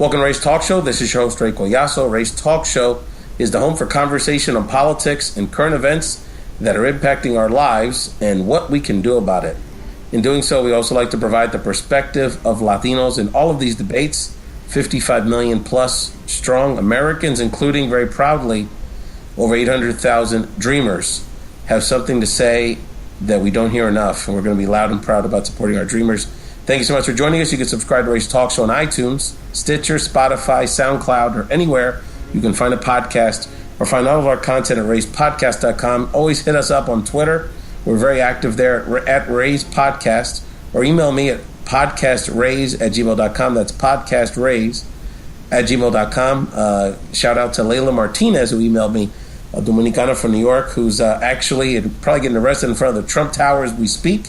Welcome to Ray's Talk Show. This is your host, Ray Collazo. Ray's Talk Show is the home for conversation on politics and current events that are impacting our lives and what we can do about it. In doing so, we also like to provide the perspective of Latinos in all of these debates, 55 million plus strong Americans, including very proudly over 800,000 dreamers, have something to say that we don't hear enough, and we're going to be loud and proud about supporting our dreamers. Thank you so much for joining us. You can subscribe to Ray's Talk Show on iTunes, Stitcher, Spotify, SoundCloud, or anywhere you can find a podcast, or find all of our content at rayspodcast.com. Always hit us up on Twitter. We're very active there at Ray's Podcast, or email me at podcastrays@gmail.com. That's podcastrays@gmail.com. Shout out to Layla Martinez, who emailed me, a Dominicana from New York, who's actually probably getting arrested in front of the Trump Tower as we speak,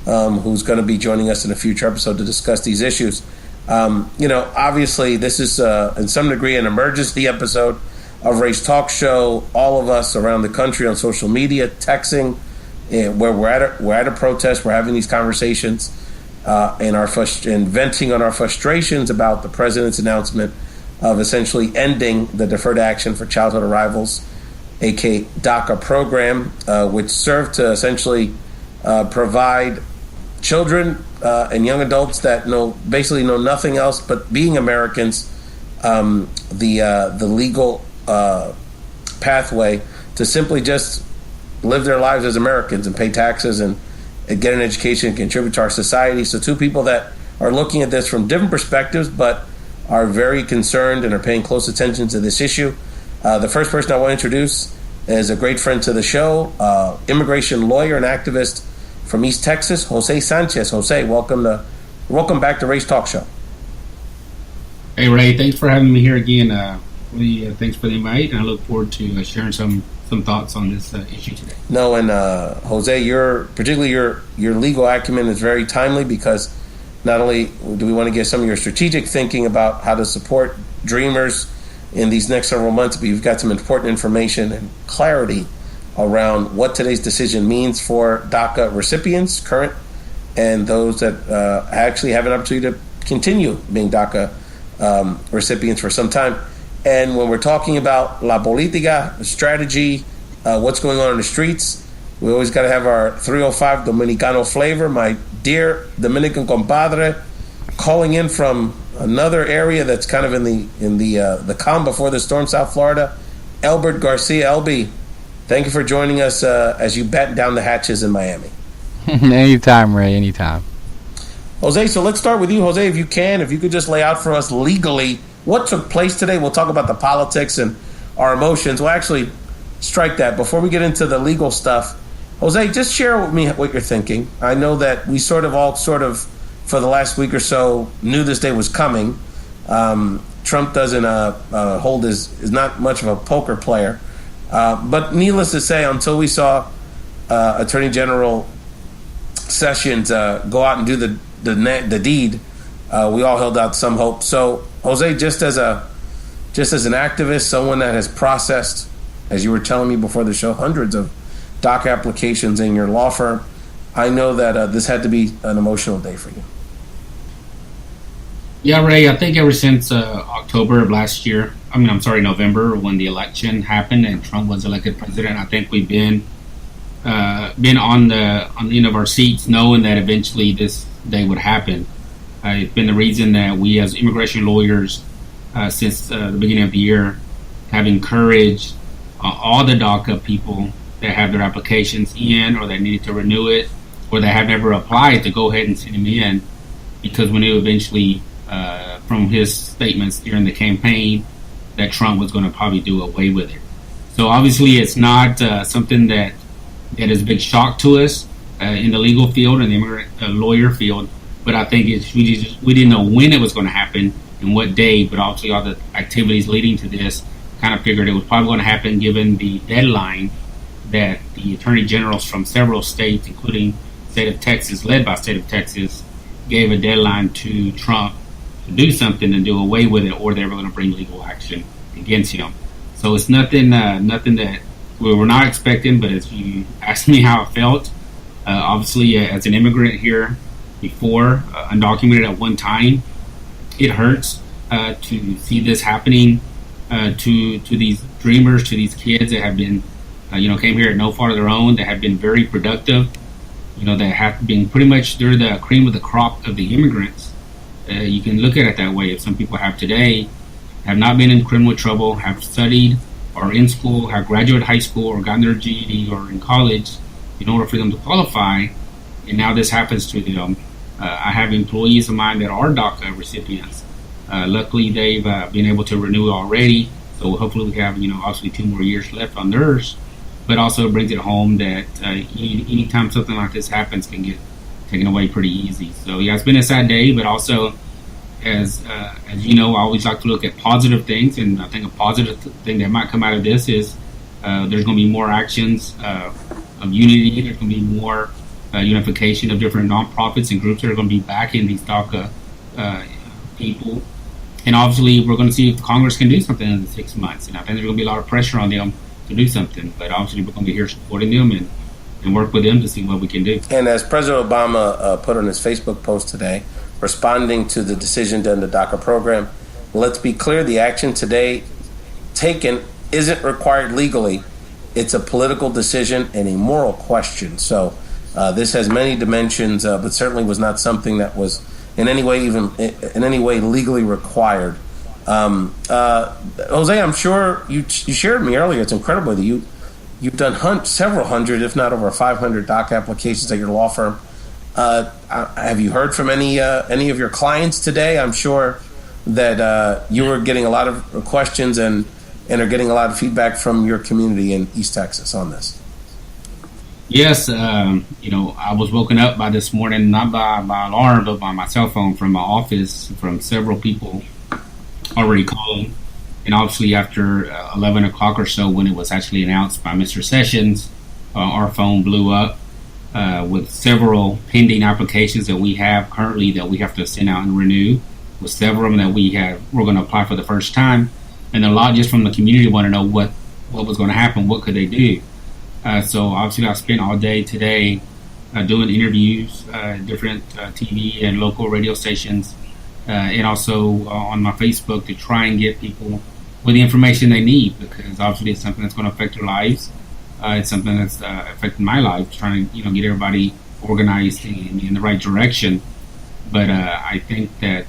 who's going to be joining us in a future episode to discuss these issues. Obviously, this is, in some degree, an emergency episode of Ray's Talk Show. All of us around the country on social media, texting, where we're at a protest, we're having these conversations, and venting on our frustrations about the president's announcement of essentially ending the Deferred Action for Childhood Arrivals, aka DACA program, which served to essentially provide children and young adults that basically know nothing else but being Americans, the legal pathway to simply just live their lives as Americans and pay taxes and get an education and contribute to our society. So two people that are looking at this from different perspectives but are very concerned and are paying close attention to this issue. The first person I want to introduce is a great friend to the show, immigration lawyer and activist from East Texas, Jose Sanchez. Jose, welcome back to Ray's Talk Show. Hey Ray, thanks for having me here again. Thanks for the invite, and I look forward to sharing some thoughts on this issue today. No, and Jose, your legal acumen is very timely, because not only do we want to get some of your strategic thinking about how to support dreamers in these next several months, but you've got some important information and clarity around what today's decision means for DACA recipients, current, and those that actually have an opportunity to continue being DACA recipients for some time. And when we're talking about la política, the strategy, what's going on in the streets, we always got to have our 305 Dominicano flavor. My dear Dominican compadre, calling in from another area that's kind of in the calm before the storm, South Florida, Elbert Garcia. LB, thank you for joining us as you batten down the hatches in Miami. Anytime, Ray, anytime. Jose, so let's start with you. Jose, if you could just lay out for us legally what took place today. We'll talk about the politics and our emotions. Well, actually, strike that. Before we get into the legal stuff, Jose, just share with me what you're thinking. I know that we sort of, for the last week or so, knew this day was coming. Trump doesn't is not much of a poker player. But needless to say, until we saw Attorney General Sessions go out and do the deed, we all held out some hope. So, Jose, just as an activist, someone that has processed, as you were telling me before the show, hundreds of DACA applications in your law firm, I know that this had to be an emotional day for you. Yeah, Ray, I think ever since November, when the election happened and Trump was elected president, I think we've been on the end of our seats, knowing that eventually this day would happen. It's been the reason that we as immigration lawyers since the beginning of the year have encouraged all the DACA people that have their applications in, or that needed to renew it, or that have never applied, to go ahead and send them in, because we knew eventually from his statements during the campaign that Trump was going to probably do away with it. So obviously it's not something that is a big shock to us in the legal field and the immigrant lawyer field. But I think we didn't know when it was going to happen and what day, but obviously all the activities leading to this kind of figured it was probably going to happen given the deadline that the attorney generals from several states, including state of Texas, led by state of Texas, gave a deadline to Trump to do something and do away with it, or they were going to bring legal action against him. So it's nothing that we were not expecting, but as you asked me how I felt, obviously as an immigrant here before, undocumented at one time, it hurts. to see this happening to these dreamers, to these kids that have been, came here at no fault of their own, that have been very productive, that have been pretty much, they're the cream of the crop of the immigrants. You can look at it that way. If some people have today, have not been in criminal trouble, have studied or in school, have graduated high school or gotten their GED or in college in order for them to qualify, and now this happens to them. I have employees of mine that are DACA recipients. Luckily, they've been able to renew already, so hopefully we have, obviously 2 more years left on theirs. But also brings it home that anytime something like this happens, can get taken away pretty easy. So yeah, it's been a sad day, but also as you know, I always like to look at positive things, and I think a positive thing that might come out of this is there's going to be more actions of unity. There's going to be more unification of different nonprofits and groups that are going to be backing these DACA people. And obviously, we're going to see if Congress can do something in the 6 months. And I think there's going to be a lot of pressure on them to do something. But obviously, we're going to be here supporting them and work with them to see what we can do. And as President Obama put on his Facebook post today, responding to the decision to end the DACA program, let's be clear, the action today taken isn't required legally. It's a political decision and a moral question. So this has many dimensions, but certainly was not something that was in any way legally required. Jose, I'm sure you shared with me earlier. It's incredible that you've done several hundred, if not over 500 DACA applications at your law firm. Have you heard from any of your clients today? I'm sure that you were getting a lot of questions and are getting a lot of feedback from your community in East Texas on this. Yes, I was woken up by this morning, not by alarm, but by my cell phone from my office, from several people already calling. And obviously after 11 o'clock or so, when it was actually announced by Mr. Sessions, our phone blew up with several pending applications that we have currently that we have to send out and renew, with several of them that we're going to apply for the first time. And a lot just from the community want to know what was going to happen, what could they do. So obviously I spent all day today doing interviews, different TV and local radio stations, and also on my Facebook to try and get people with the information they need, because obviously it's something that's going to affect their lives. It's something that's affecting my life, trying to get everybody organized in the right direction. But I think that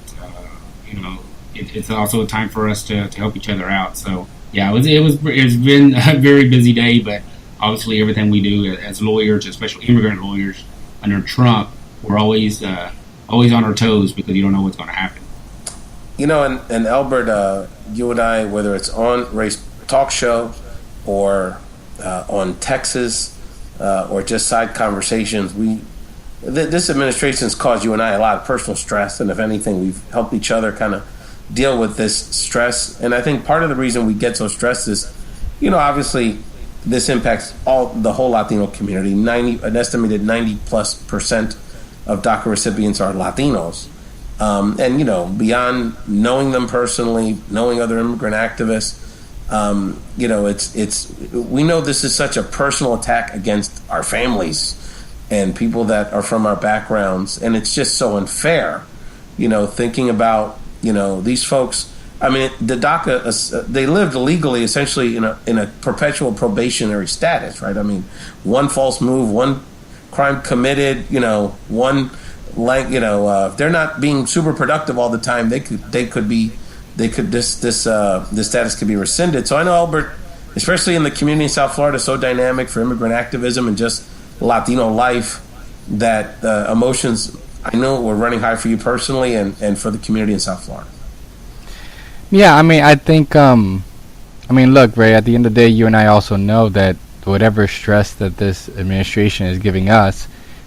it's also a time for us to help each other out. So yeah, it's been a very busy day, but obviously everything we do as lawyers, especially immigrant lawyers under Trump, we're always on our toes, because you don't know what's going to happen. And Elbert, you and I, whether it's on Ray's talk show or on Texas or just side conversations, this administration has caused you and I a lot of personal stress, and if anything, we've helped each other kind of deal with this stress. And I think part of the reason we get so stressed is, obviously this impacts the whole Latino community. An estimated 90+% of DACA recipients are Latinos. And beyond knowing them personally, knowing other immigrant activists, we know this is such a personal attack against our families and people that are from our backgrounds, and it's just so unfair. Thinking about these folks. I mean, the DACA, they lived illegally, essentially in a perpetual probationary status, right? I mean, one false move, one crime committed, if they're not being super productive all the time, this status could be rescinded. So I know, Elbert, especially in the community in South Florida, so dynamic for immigrant activism and just Latino life, that emotions, I know, were running high for you personally and for the community in South Florida. Yeah, I mean, I think, look, Ray, at the end of the day, you and I also know that whatever stress that this administration is giving us,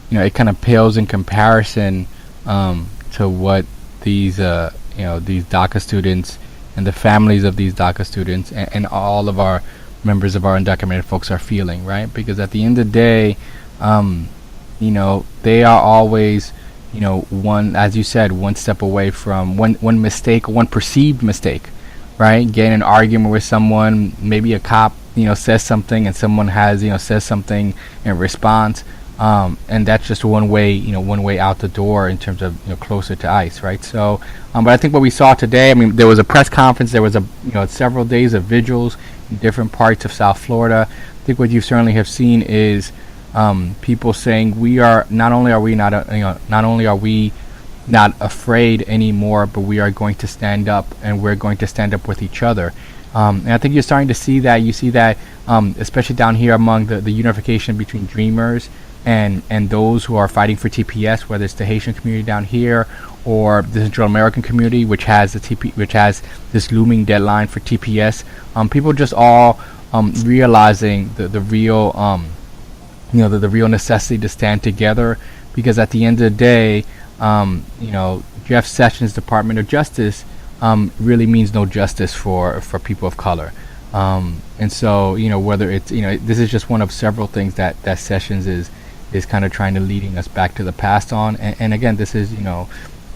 it kind of pales in comparison to what these DACA students and the families of these DACA students and all of our members of our undocumented folks are feeling, right? Because at the end of the day, they are always, one, as you said, one step away from one mistake, one perceived mistake, right? Getting an argument with someone, maybe a cop, says something, and someone has, says something in response. and that's just one way out the door in terms of closer to ICE, right? So, but I think what we saw today, I mean, there was a press conference, there was several days of vigils in different parts of South Florida. I think what you certainly have seen is people saying not only are we not afraid anymore, but we are going to stand up, and we're going to stand up with each other. And I think you're starting to see that. You see that, especially down here among the unification between Dreamers and those who are fighting for TPS, whether it's the Haitian community down here or the Central American community, which has this looming deadline for TPS. People just all realizing the real the real necessity to stand together, because at the end of the day, Jeff Sessions' Department of Justice really means no justice for people of color. And so, whether it's, this is just one of several things that Sessions is kind of trying to leading us back to the past on. And again, this is,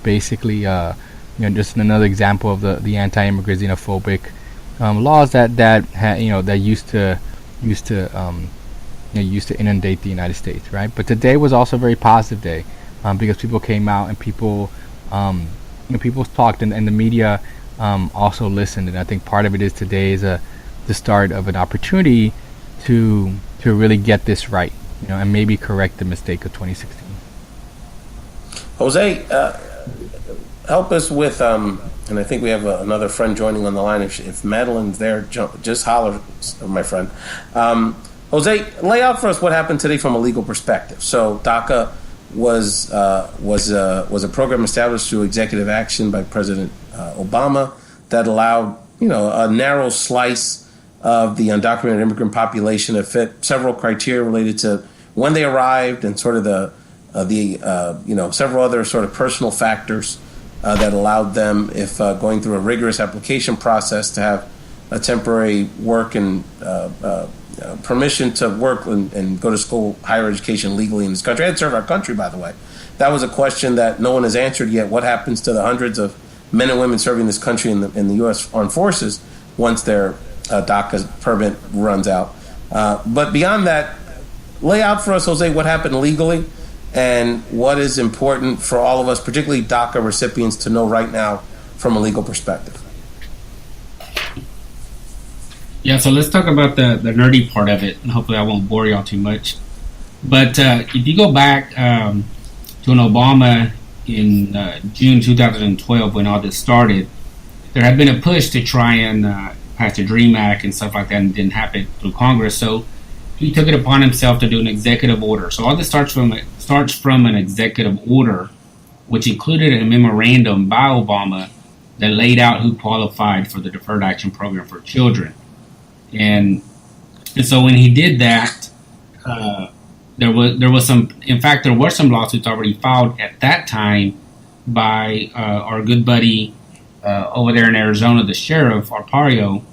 basically, just another example of the anti-immigrant xenophobic laws that used to inundate the United States, right? But today was also a very positive day, because people came out and people talked, and the media also listened. And I think part of it is today is the start of an opportunity to really get this right, and maybe correct the mistake of 2016. Jose, help us with, and I think we have another friend joining on the line. If Madeleine's there, just holler, my friend. Jose, lay out for us what happened today from a legal perspective. So DACA was a program established through executive action by President Obama that allowed a narrow slice of the undocumented immigrant population that fit several criteria related to when they arrived and sort of the several other sort of personal factors that allowed them, if going through a rigorous application process, to have a temporary work and permission to work and go to school, higher education legally in this country and serve our country, by the way. That was a question that no one has answered yet. What happens to the hundreds of men and women serving this country in the U.S. Armed Forces once their DACA permit runs out? But beyond that, lay out for us, Jose, what happened legally and what is important for all of us, particularly DACA recipients, to know right now from a legal perspective. Yeah, so let's talk about the nerdy part of it, and hopefully I won't bore y'all too much. But if you go back to an Obama in June 2012, when all this started, there had been a push to try and pass the DREAM Act and stuff like that, and it didn't happen through Congress. So he took it upon himself to do an executive order. So all this starts from an executive order, which included a memorandum by Obama that laid out who qualified for the Deferred Action Program for children. And so when he did that, there were some lawsuits already filed at that time by our good buddy over there in Arizona, the sheriff Arpaio,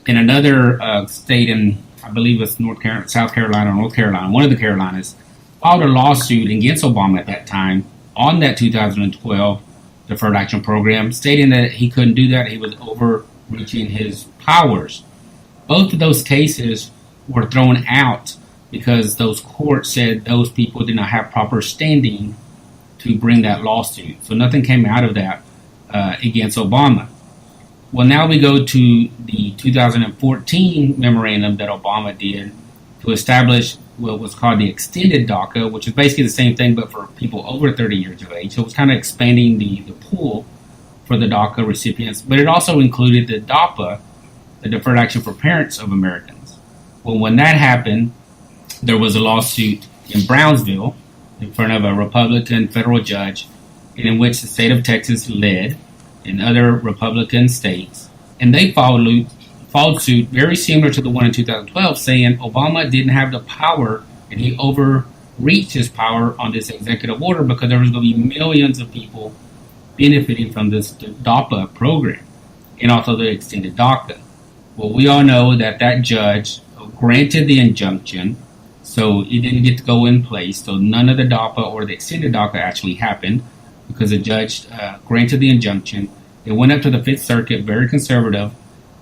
in another state in, I believe it's South Carolina or North Carolina, one of the Carolinas, filed a lawsuit against Obama at that time on that 2012 Deferred Action Program, stating that he couldn't do that, he was overreaching his powers. Both of those cases were thrown out because those courts said those people did not have proper standing to bring that lawsuit. So nothing came out of that against Obama. Well, now we go to the 2014 memorandum that Obama did to establish what was called the extended DACA, which is basically the same thing but for people over 30 years of age. So it was kind of expanding the pool for the DACA recipients, but it also included the DAPA, the Deferred Action for Parents of Americans. Well, when that happened, there was a lawsuit in Brownsville in front of a Republican federal judge, in which the state of Texas led and other Republican states, and they followed suit very similar to the one in 2012, saying Obama didn't have the power and he overreached his power on this executive order because there was going to be millions of people benefiting from this DAPA program and also the extended DACA. Well, we all know that judge granted the injunction, so it didn't get to go in place. So none of the DAPA or the extended DACA actually happened because the judge granted the injunction. It went up to the Fifth Circuit, very conservative.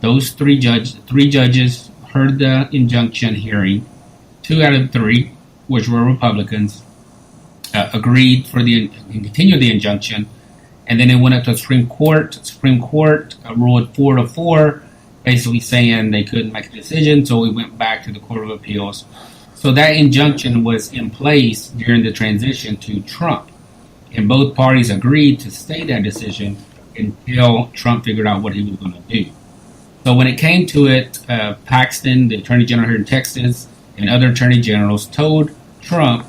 Those three judges heard the injunction hearing. 2 out of 3 which were Republicans, agreed for and continued the injunction, and then it went up to the Supreme Court. Supreme Court ruled 4-4, basically saying they couldn't make a decision, so we went back to the Court of Appeals. So that injunction was in place during the transition to Trump, and both parties agreed to stay that decision until Trump figured out what he was going to do. So when it came to it, Paxton, the Attorney General here in Texas, and other Attorney Generals told Trump,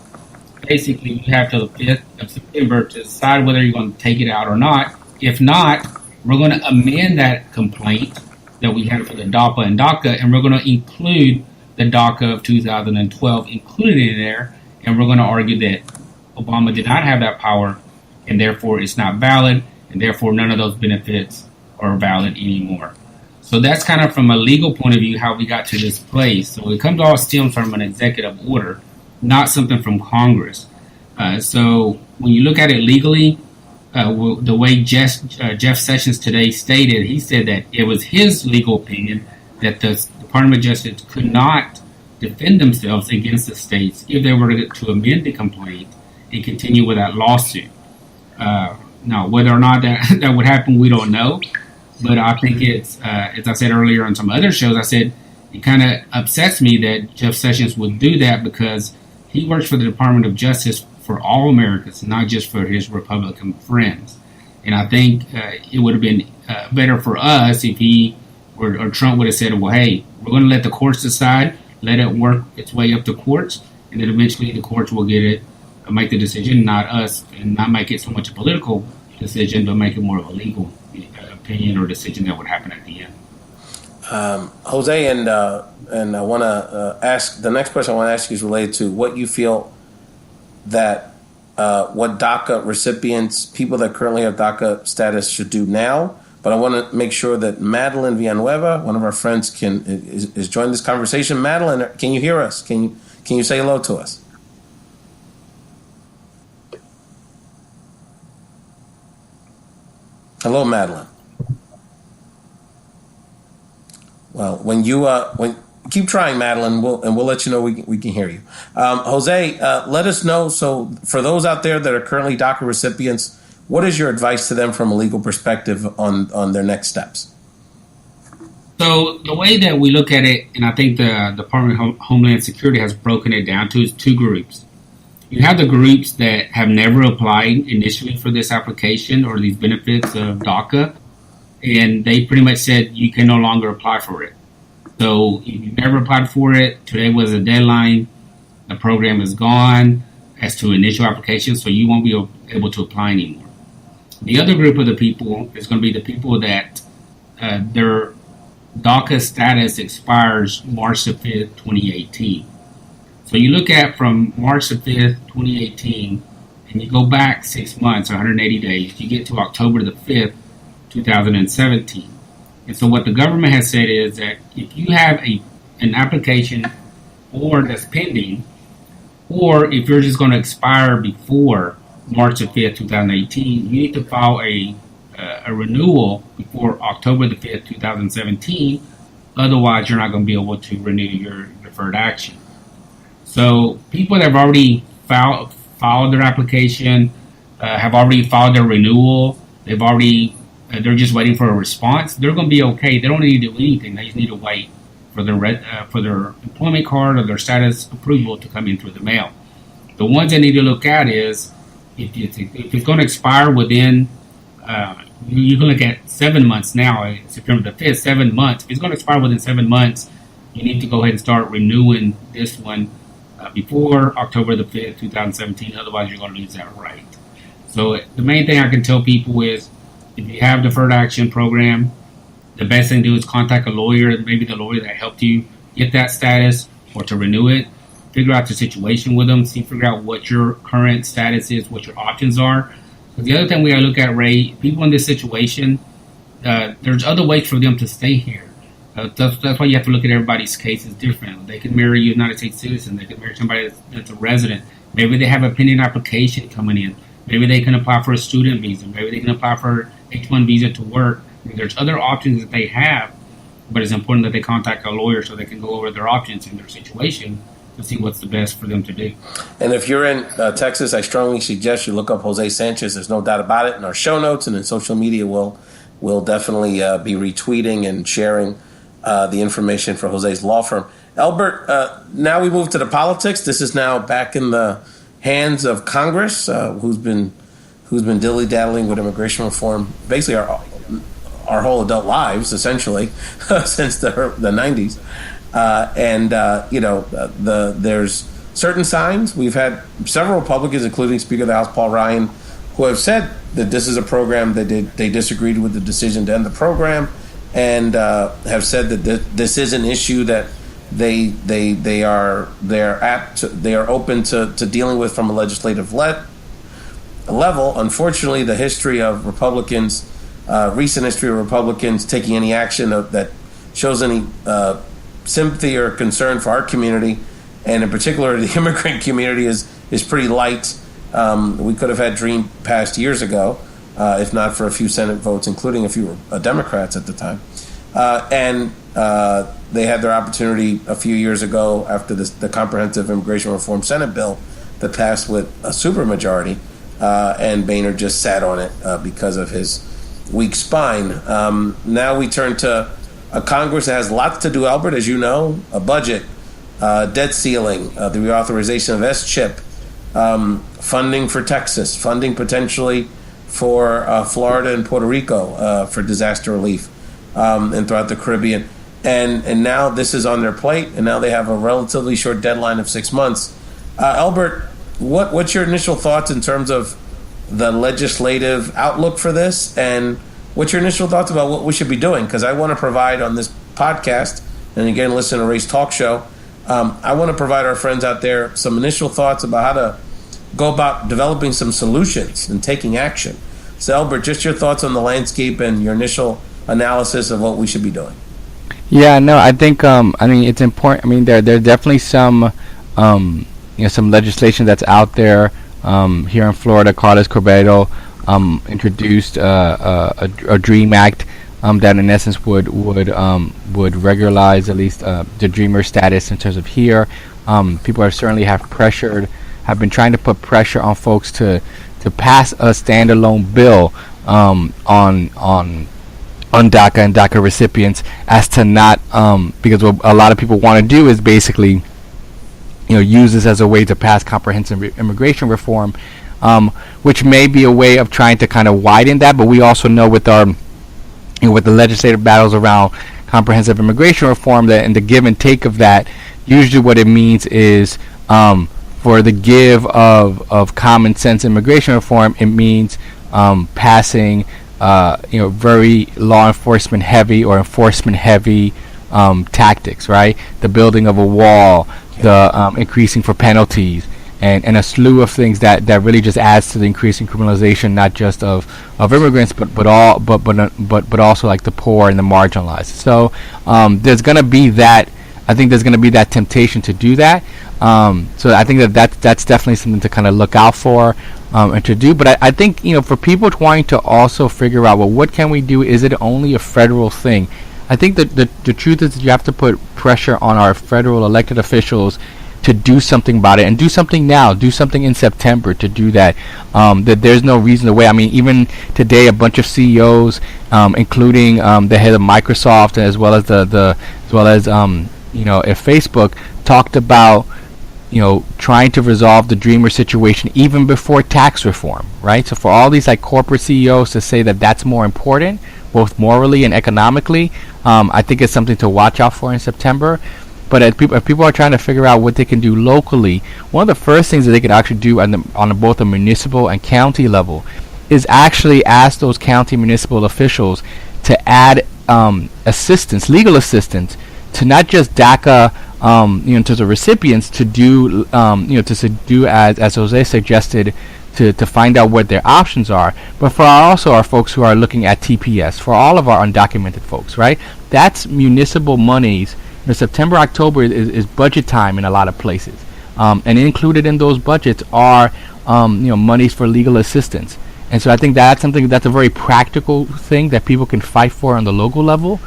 basically, you have till the 5th of September to decide whether you're going to take it out or not. If not, we're going to amend that complaint that we had for the DAPA and DACA, and we're going to include the DACA of 2012 included in there, and we're going to argue that Obama did not have that power, and therefore it's not valid, and therefore none of those benefits are valid anymore. So that's kind of from a legal point of view how we got to this place. So it comes all stems from an executive order, not something from Congress. So when you look at it legally, the way Jeff Sessions today stated, he said that it was his legal opinion that the Department of Justice could not defend themselves against the states if they were to amend the complaint and continue with that lawsuit. Now, whether or not that would happen, we don't know. But I think it's, as I said earlier on some other shows, I said it kind of upsets me that Jeff Sessions would do that because he works for the Department of Justice for all Americans, not just for his Republican friends. And I think it would have been better for us if he or Trump would have said, well, hey, we're going to let the courts decide, let it work its way up to courts, and then eventually the courts will get it, make the decision, not us, and not make it so much a political decision, but make it more of a legal opinion or decision that would happen at the end. Jose, and I want to ask, the next question I want to ask you is related to what you feel that what DACA recipients, people that currently have DACA status should do now. But I want to make sure that Madeleine Villanueva, one of our friends, is joining this conversation. Madeleine, can you hear us? Can you say hello to us? Hello, Madeleine. Well, when keep trying, Madeleine, we'll let you know we can hear you. Jose, let us know. So, for those out there that are currently DACA recipients, what is your advice to them from a legal perspective on their next steps? So the way that we look at it, and I think the Department of Homeland Security has broken it down to, is two groups. You have the groups that have never applied initially for this application or these benefits of DACA, and they pretty much said you can no longer apply for it. So if you've never applied for it, today was a deadline, the program is gone as to initial application, so you won't be able to apply anymore. The other group of the people is going to be the people that their DACA status expires March the 5th, 2018. So you look at from March the 5th, 2018, and you go back 6 months, 180 days, you get to October the 5th, 2017. And so what the government has said is that if you have an application or that's pending, or if you're just going to expire before March the 5th, 2018, you need to file a renewal before October the 5th, 2017. Otherwise, you're not going to be able to renew your deferred action. So people that have already filed their application, have already filed their renewal, they're just waiting for a response. They're going to be okay. They don't need to do anything. They just need to wait for their employment card or their status approval to come in through the mail. The ones that need to look at is if it's going to expire within, you can look at 7 months now, September the 5th, 7 months. If it's going to expire within 7 months, you need to go ahead and start renewing this one before October the 5th, 2017. Otherwise, you're going to lose that right. So the main thing I can tell people is if you have deferred action program, the best thing to do is contact a lawyer, maybe the lawyer that helped you get that status or to renew it. Figure out the situation with them, figure out what your current status is, what your options are. But the other thing we gotta look at, Ray, people in this situation, there's other ways for them to stay here. That's why you have to look at everybody's case is different. They can marry a United States citizen. They can marry somebody that's a resident. Maybe they have a pending application coming in. Maybe they can apply for a student visa. Maybe they can apply for H-1 visa to work. There's other options that they have, but it's important that they contact a lawyer so they can go over their options in their situation to see what's the best for them to do. And if you're in Texas, I strongly suggest you look up Jose Sanchez. There's no doubt about it. In our show notes and in social media, we'll definitely be retweeting and sharing the information for Jose's law firm. Elbert, now we move to the politics. This is now back in the hands of Congress, who's been dilly-daddling with immigration reform basically our whole adult lives, essentially, since the 90s. There's certain signs. We've had several Republicans, including Speaker of the House Paul Ryan, who have said that this is a program that they disagreed with the decision to end the program, and have said that this is an issue that they are open to dealing with from a legislative level. Unfortunately, the history of Republicans, recent history of Republicans taking any action that shows any sympathy or concern for our community, and in particular the immigrant community, is pretty light. We could have had Dream passed years ago, if not for a few Senate votes, including a few Democrats at the time. They had their opportunity a few years ago after the Comprehensive Immigration Reform Senate bill that passed with a supermajority, and Boehner just sat on it because of his weak spine. Now we turn to a Congress that has lots to do, Elbert, as you know, a budget, debt ceiling, the reauthorization of S-CHIP, funding for Texas, funding potentially for Florida and Puerto Rico for disaster relief, and throughout the Caribbean. And now this is on their plate, and now they have a relatively short deadline of 6 months. Elbert, what's your initial thoughts in terms of the legislative outlook for this, and what's your initial thoughts about what we should be doing? Because I want to provide on this podcast, and again, listen to Ray's talk show, I want to provide our friends out there some initial thoughts about how to go about developing some solutions and taking action. So, Elbert, just your thoughts on the landscape and your initial analysis of what we should be doing. Yeah, no, I think it's important. I mean, there are definitely some some legislation that's out there. Here in Florida, Carlos Corbeto introduced a Dream Act that, in essence, would regularize at least the dreamer status in terms of here. People have been trying to put pressure on folks to pass a standalone bill on DACA and DACA recipients, as to not because what a lot of people want to do is basically use this as a way to pass comprehensive immigration reform, which may be a way of trying to kind of widen that. But we also know with our with the legislative battles around comprehensive immigration reform, that and the give and take of that, usually what it means is for the give of common sense immigration reform, it means passing very law enforcement heavy or enforcement heavy tactics, right? The building of a wall, the increasing for penalties, and a slew of things that really just adds to the increasing criminalization, not just of immigrants, but also like the poor and the marginalized. So there's going to be that. I think there's going to be that temptation to do that. So I think that's definitely something to kind of look out for and to do. But I think for people trying to also figure out, well, what can we do? Is it only a federal thing? I think that the truth is that you have to put pressure on our federal elected officials to do something about it, and do something now. Do something in September to do that. That there's no reason to wait. I mean, even today, a bunch of CEOs, including the head of Microsoft, as well as if Facebook, talked about trying to resolve the dreamer situation even before tax reform, right? So for all these like corporate CEOs to say that that's more important, both morally and economically, I think it's something to watch out for in September. But if people are trying to figure out what they can do locally, one of the first things that they could actually do on both a municipal and county level is actually ask those county municipal officials to add assistance, legal assistance, to not just DACA, to the recipients, to do, to do as Jose suggested, to find out what their options are, but for also our folks who are looking at TPS, for all of our undocumented folks, right? That's municipal monies. September, October is budget time in a lot of places, and included in those budgets are monies for legal assistance. And so I think that's something that's a very practical thing that people can fight for on the local level.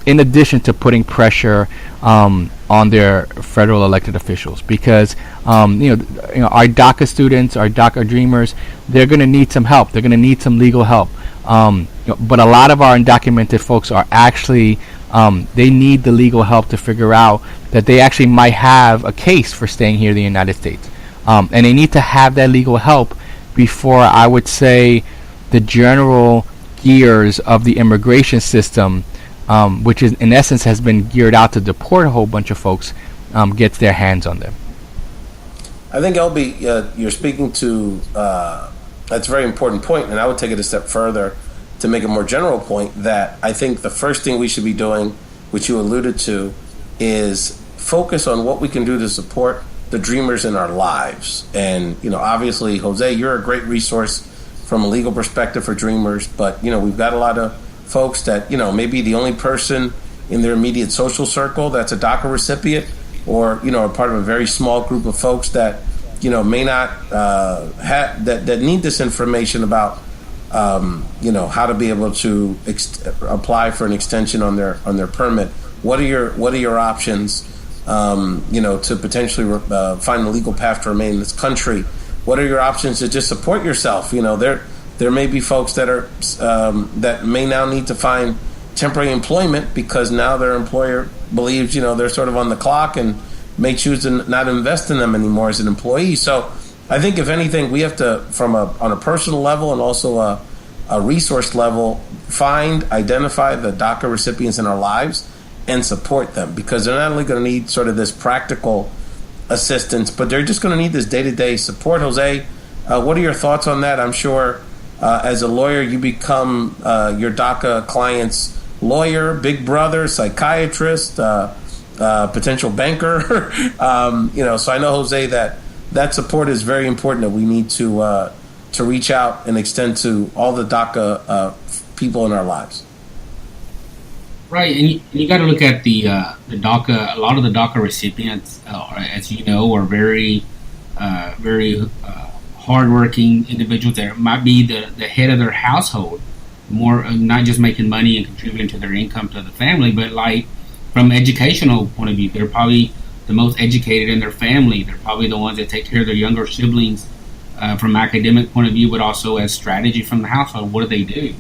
in addition to putting pressure on their federal elected officials, because our DACA students, our DACA dreamers, they're going to need some help. They're going to need some legal help. But a lot of our undocumented folks are actually they need the legal help to figure out that they actually might have a case for staying here in the United States, and they need to have that legal help before, I would say, the general gears of the immigration system, which is in essence has been geared out to deport a whole bunch of folks, gets their hands on them. I think, LB, you're speaking to that's a very important point, and I would take it a step further to make a more general point that I think the first thing we should be doing, which you alluded to, is focus on what we can do to support the dreamers in our lives. And, obviously, Jose, you're a great resource from a legal perspective for dreamers, but, we've got a lot of folks that, maybe the only person in their immediate social circle that's a DACA recipient, or, are part of a very small group of folks that, may not have, that need this information about, how to be able to apply for an extension on their permit. What are your options, to potentially find a legal path to remain in this country? What are your options to just support yourself? There may be folks that are that may now need to find temporary employment because now their employer believes they're sort of on the clock and may choose to not invest in them anymore as an employee. So I think, if anything, we have to, on a personal level and also a resource level, identify the DACA recipients in our lives and support them, because they're not only going to need sort of this practical assistance, but they're just going to need this day-to-day support. Jose, what are your thoughts on that? I'm sure as a lawyer, you become your DACA client's lawyer, big brother, psychiatrist, potential banker. So I know, Jose, that support is very important, that we need to reach out and extend to all the DACA people in our lives. Right, and you got to look at the DACA. A lot of the DACA recipients, as you know, are very hardworking individuals that might be the head of their household, more not just making money and contributing to their income to the family, but like from an educational point of view, they're probably the most educated in their family. They're probably the ones that take care of their younger siblings from an academic point of view, but also as strategy from the household. What do they do?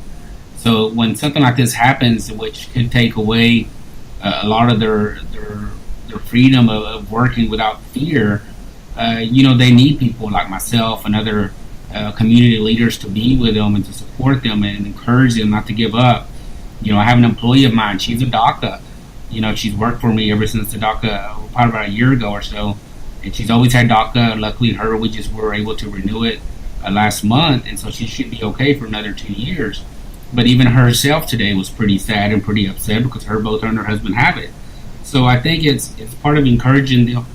So when something like this happens, which could take away a lot of their freedom of working without fear, they need people like myself and other community leaders to be with them and to support them and encourage them not to give up. I have an employee of mine. She's a DACA. She's worked for me ever since the DACA, probably about a year ago or so, and she's always had DACA. Luckily, we just were able to renew it last month, and so she should be okay for another 2 years. But even herself today was pretty sad and pretty upset because both her and her husband have it. So I think it's part of encouraging them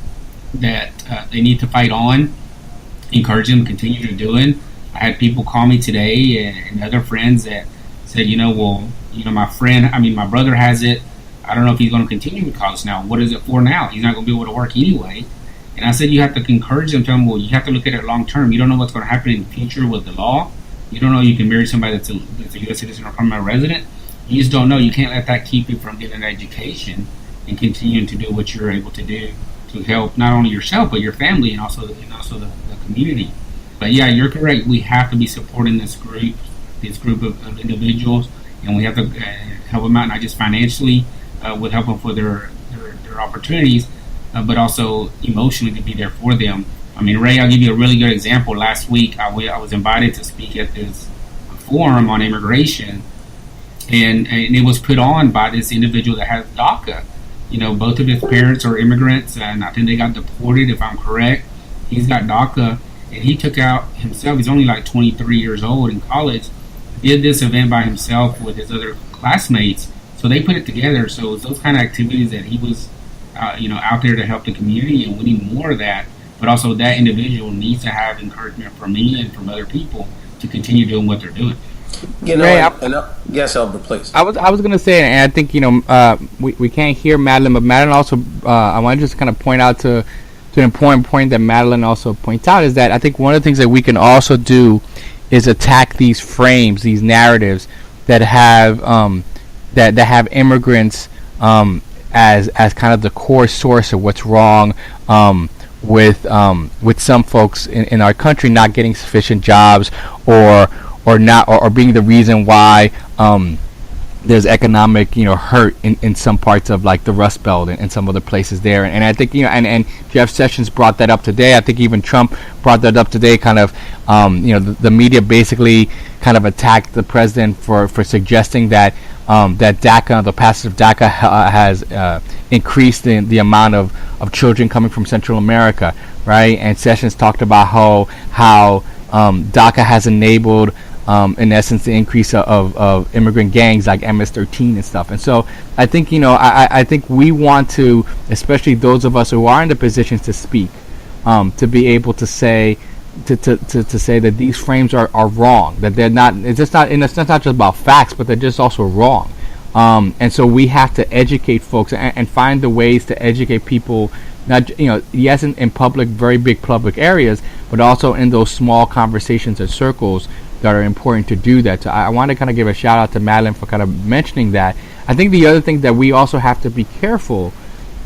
that they need to fight on, encourage them to continue to do it. I had people call me today and other friends that said, my brother has it. I don't know if he's going to continue with college now. What is it for now? He's not going to be able to work anyway. And I said, you have to encourage them, tell them, well, you have to look at it long term. You don't know what's going to happen in the future with the law. You don't know you can marry somebody that's a U.S. citizen or permanent resident. You just don't know. You can't let that keep you from getting an education and continuing to do what you're able to do to help not only yourself but your family and also the community. But yeah, you're correct. We have to be supporting this group of individuals, and we have to help them out, not just financially with help them for their opportunities, but also emotionally to be there for them. I mean, Ray, I'll give you a really good example. Last week, I was invited to speak at this forum on immigration, and it was put on by this individual that has DACA. Both of his parents are immigrants, and I think they got deported, if I'm correct. He's got DACA, and he took out himself. He's only like 23 years old in college. Did this event by himself with his other classmates. So they put it together. So it was those kind of activities that he was, out there to help the community, and we need more of that. But also that individual needs to have encouragement from me and from other people to continue doing what they're doing. Ray, yes, Elbert, please. I was going to say, and I think we can't hear Madeleine, but Madeleine also I want to just kind of point out to an important point that Madeleine also points out, is that I think one of the things that we can also do is attack these frames, these narratives that have that have immigrants as kind of the core source of what's wrong with some folks in our country not getting sufficient jobs or being the reason why there's economic hurt in some parts of like the Rust Belt and some other places there. And I think and Jeff Sessions brought that up today. I think even Trump brought that up today. Kind of the media basically kind of attacked the president for suggesting that that DACA, the passage of DACA, has increased the amount of children coming from Central America, right? And Sessions talked about how DACA has enabled in essence the increase of immigrant gangs like MS-13 and stuff. And so I think I think we want to, especially those of us who are in the positions to speak, to be able to say to say that these frames are wrong, that they're not, it's not just about facts, but they're just also wrong. And so we have to educate folks and find the ways to educate people, not yes, in public, very big public areas, but also in those small conversations and circles that are important to do that. So I want to kind of give a shout out to Madeleine for kind of mentioning that. I think the other thing that we also have to be careful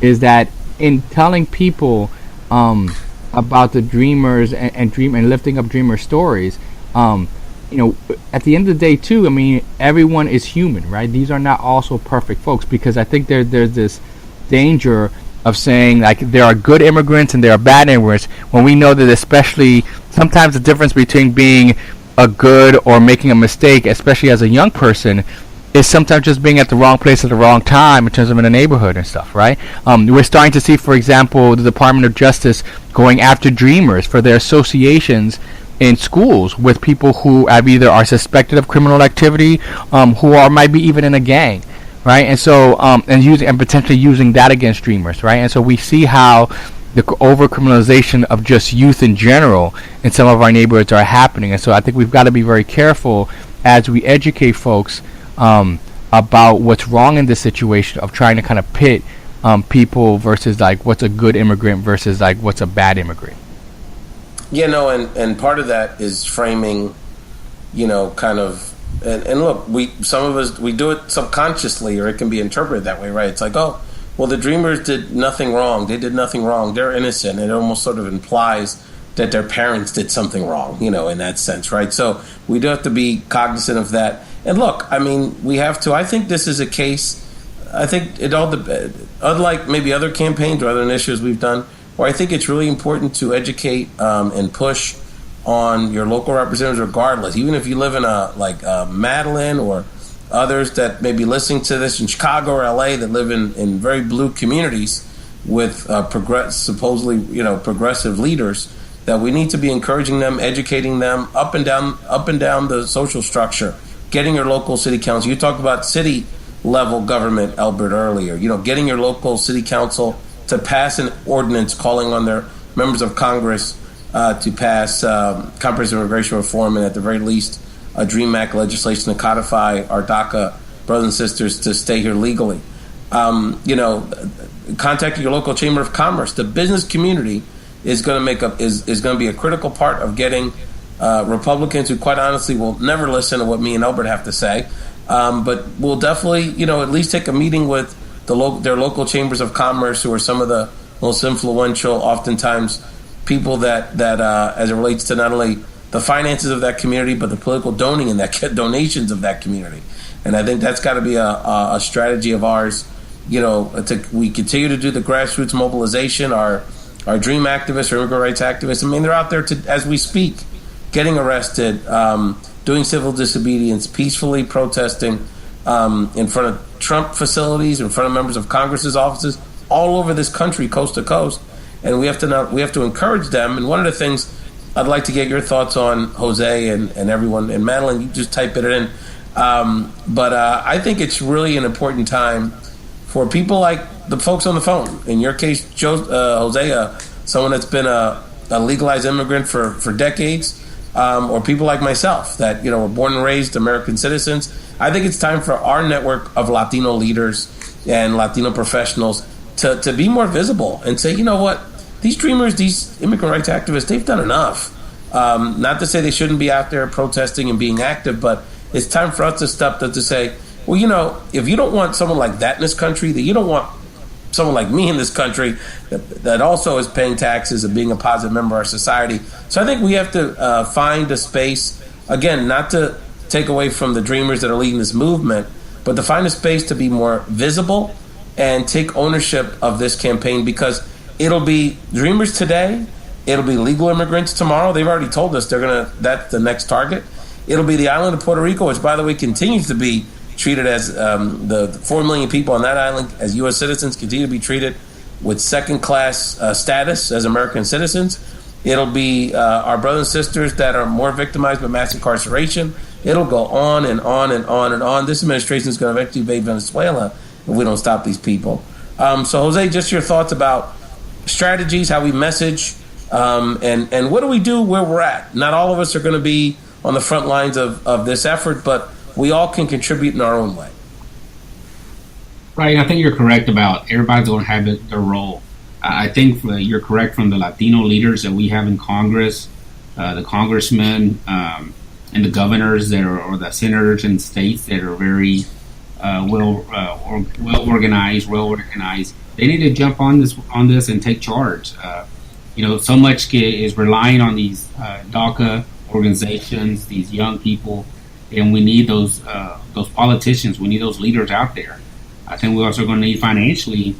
is that in telling people about the dreamers and lifting up dreamer stories, at the end of the day too, I mean, everyone is human, right? These are not also perfect folks, because I think there's this danger of saying like there are good immigrants and there are bad immigrants, when we know that especially sometimes the difference between being a good or making a mistake, especially as a young person, is sometimes just being at the wrong place at the wrong time in terms of in a neighborhood and stuff, right? We're starting to see, for example, the Department of Justice going after dreamers for their associations in schools with people who have either are suspected of criminal activity, who might be even in a gang, right? And so and potentially using that against dreamers, right? And so we see how the over-criminalization of just youth in general in some of our neighborhoods are happening. And so I think we've got to be very careful as we educate folks about what's wrong in this situation of trying to kind of pit people versus like what's a good immigrant versus like what's a bad immigrant. Yeah, no, and part of that is framing, kind of, and look, some of us do it subconsciously, or it can be interpreted that way, right? It's like, oh, well, the dreamers did nothing wrong. They did nothing wrong. They're innocent. It almost sort of implies that their parents did something wrong, in that sense, right? So we do have to be cognizant of that. And look, I mean, we have to. I think this is a case. I think it all, unlike maybe other campaigns or other initiatives we've done, where I think it's really important to educate and push on your local representatives, regardless. Even if you live in a Madeleine or others that may be listening to this in Chicago or LA that live in very blue communities with supposedly progressive leaders, that we need to be encouraging them, educating them up and down the social structure, getting your local city council. You talked about city level government, Elbert, earlier. Getting your local city council to pass an ordinance calling on their members of Congress to pass comprehensive immigration reform, and at the very least a DREAM Act legislation to codify our DACA brothers and sisters to stay here legally. Contacting your local chamber of commerce. The business community is going to be a critical part of getting Republicans who, quite honestly, will never listen to what me and Elbert have to say, but will definitely, at least take a meeting with their local chambers of commerce, who are some of the most influential, oftentimes, people that as it relates to not only the finances of that community, but the political donations of that community. And I think that's got to be a strategy of ours. We continue to do the grassroots mobilization. Our DREAM activists, our immigrant rights activists, I mean, they're out there as we speak, getting arrested, doing civil disobedience, peacefully protesting in front of Trump facilities, in front of members of Congress's offices, all over this country, coast to coast. And we have to encourage them. And one of the things I'd like to get your thoughts on, Jose and everyone, and Madeleine, you just type it in. But I think it's really an important time for people like the folks on the phone. In your case, Jose, someone that's been a legalized immigrant for decades, or people like myself that were born and raised American citizens. I think it's time for our network of Latino leaders and Latino professionals to be more visible and say, you know what, these dreamers, these immigrant rights activists, they've done enough. Not to say they shouldn't be out there protesting and being active, but it's time for us to step up to say, well, if you don't want someone like that in this country, then you don't want someone like me in this country that also is paying taxes and being a positive member of our society. So I think we have to find a space, again, not to take away from the dreamers that are leading this movement, but to find a space to be more visible and take ownership of this campaign, because it'll be dreamers today, it'll be legal immigrants tomorrow. They've already told us that's the next target. It'll be the island of Puerto Rico, which, by the way, continues to be treated as the 4 million people on that island as U.S. citizens continue to be treated with second-class status as American citizens. It'll be our brothers and sisters that are more victimized by mass incarceration. It'll go on and on and on and on. This administration is going to eventually invade Venezuela if we don't stop these people. So, Jose, just your thoughts about strategies, how we message, and what do we do where we're at? Not all of us are going to be on the front lines of this effort, but we all can contribute in our own way. Right. I think you're correct about everybody's going to have their role. I think you're correct from the Latino leaders that we have in Congress, the congressmen and the governors or the senators in states that are very well organized. They need to jump on this and take charge. So much is relying on these DACA organizations, these young people, and we need those politicians. We need those leaders out there. I think we're also going to need financially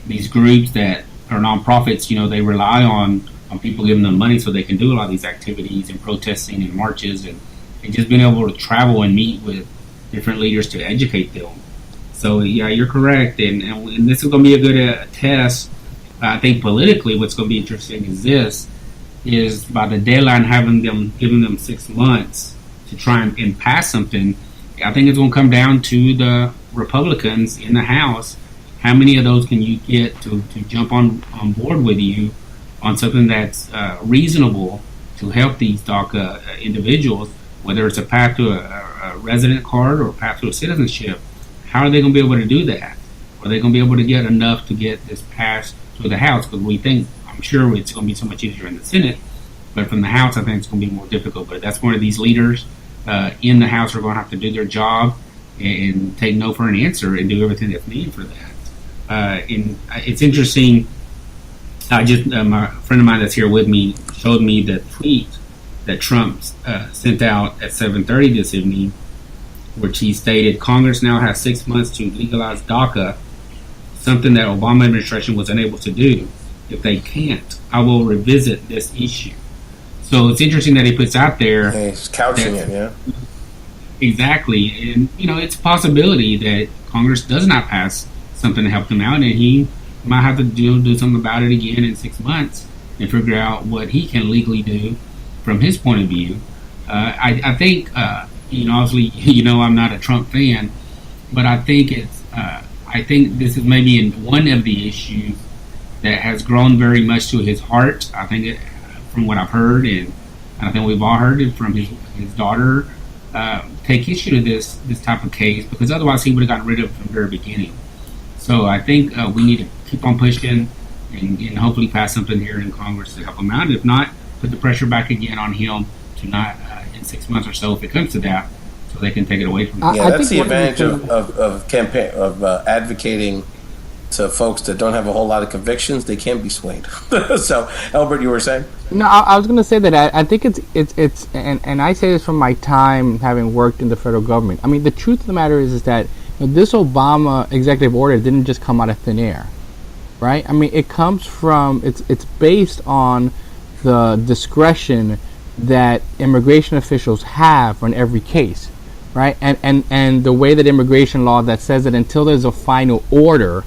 these groups that are nonprofits. They rely on people giving them money so they can do a lot of these activities and protesting and marches and just being able to travel and meet with different leaders to educate them. So yeah, you're correct, and this is going to be a good test. I think politically, what's going to be interesting is by the deadline giving them 6 months to try and pass something. I think it's going to come down to the Republicans in the House. How many of those can you get to jump on board with you on something that's reasonable to help these DACA individuals, whether it's a path to a resident card or a path to a citizenship? How are they going to be able to do that? Are they going to be able to get enough to get this passed to the House? Because I'm sure it's going to be so much easier in the Senate, but from the House, I think it's going to be more difficult. But that's one of these leaders in the House are going to have to do their job and take no for an answer and do everything that's needed for that. And it's interesting. My friend of mine that's here with me showed me the tweet that Trump sent out at 7:30 this evening, which he stated, Congress now has 6 months to legalize DACA, something that Obama administration was unable to do. If they can't, I will revisit this issue. So it's interesting that he puts out there. Yeah, he's couching it, yeah. Exactly. And, it's a possibility that Congress does not pass something to help them out, and he might have to do something about it again in 6 months and figure out what he can legally do from his point of view. I think, obviously, I'm not a Trump fan, but I think this is maybe in one of the issues that has grown very much to his heart. I think from what I've heard, and I think we've all heard it from his daughter, take issue to this type of case, because otherwise he would have gotten rid of it from the very beginning. So I think we need to keep on pushing and hopefully pass something here in Congress to help him out. If not, put the pressure back again on him to not, in 6 months or so, if it comes to that, so they can take it away from him. Yeah, that's the advantage of advocating to folks that don't have a whole lot of convictions. They can't be swayed. So, Elbert, you were saying? No, I was going to say that I think it's and I say this from my time having worked in the federal government. I mean, the truth of the matter is that this Obama executive order didn't just come out of thin air, right? I mean, it comes from it's based on the discretion that immigration officials have on every case, right? And the way that immigration law that says that until there's a final order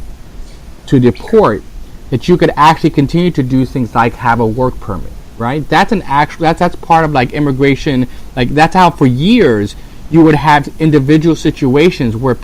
to deport, that you could actually continue to do things like have a work permit, right? That's part of like immigration. Like that's how for years you would have individual situations where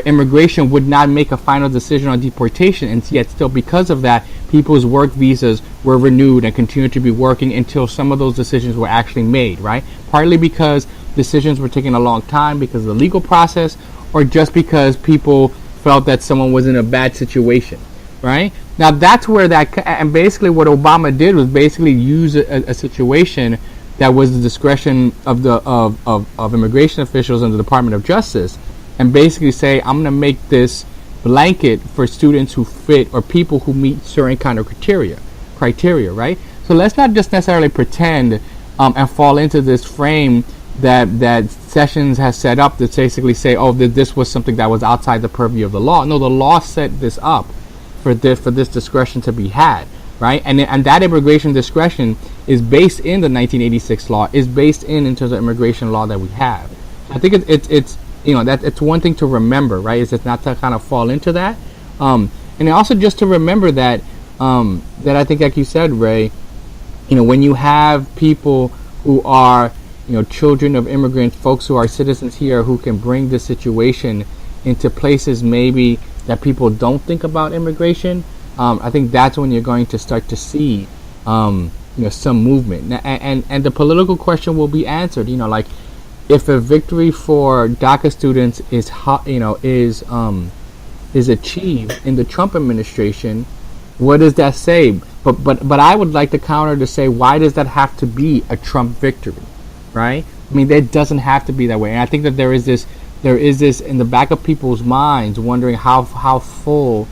immigration would not make a final decision on deportation, and yet still because of that, people's work visas were renewed and continued to be working until some of those decisions were actually made, right? Partly because decisions were taking a long time because of the legal process, or just because people felt that someone was in a bad situation, right? Now that's where and basically what Obama did was basically use a situation that was the discretion of immigration officials and the Department of Justice and basically say, I'm going to make this blanket for students who fit or people who meet certain kind of criteria, right? So let's not just necessarily pretend and fall into this frame that Sessions has set up to basically say, oh, this was something that was outside the purview of the law. No, the law set this up for this discretion to be had, right? And that immigration discretion is based in the 1986 law, is based in terms of immigration law that we have. I think it's that it's one thing to remember, right? Is it's not to kind of fall into that, and also just to remember that that I think, like you said, Ray, when you have people who are children of immigrants, folks who are citizens here, who can bring this situation into places maybe that people don't think about immigration, I think that's when you're going to start to see some movement, and the political question will be answered. Like, if a victory for DACA students is achieved in the Trump administration, what does that say? But I would like to counter to say, why does that have to be a Trump victory, right? I mean, that doesn't have to be that way. And I think that there is this in the back of people's minds, wondering how full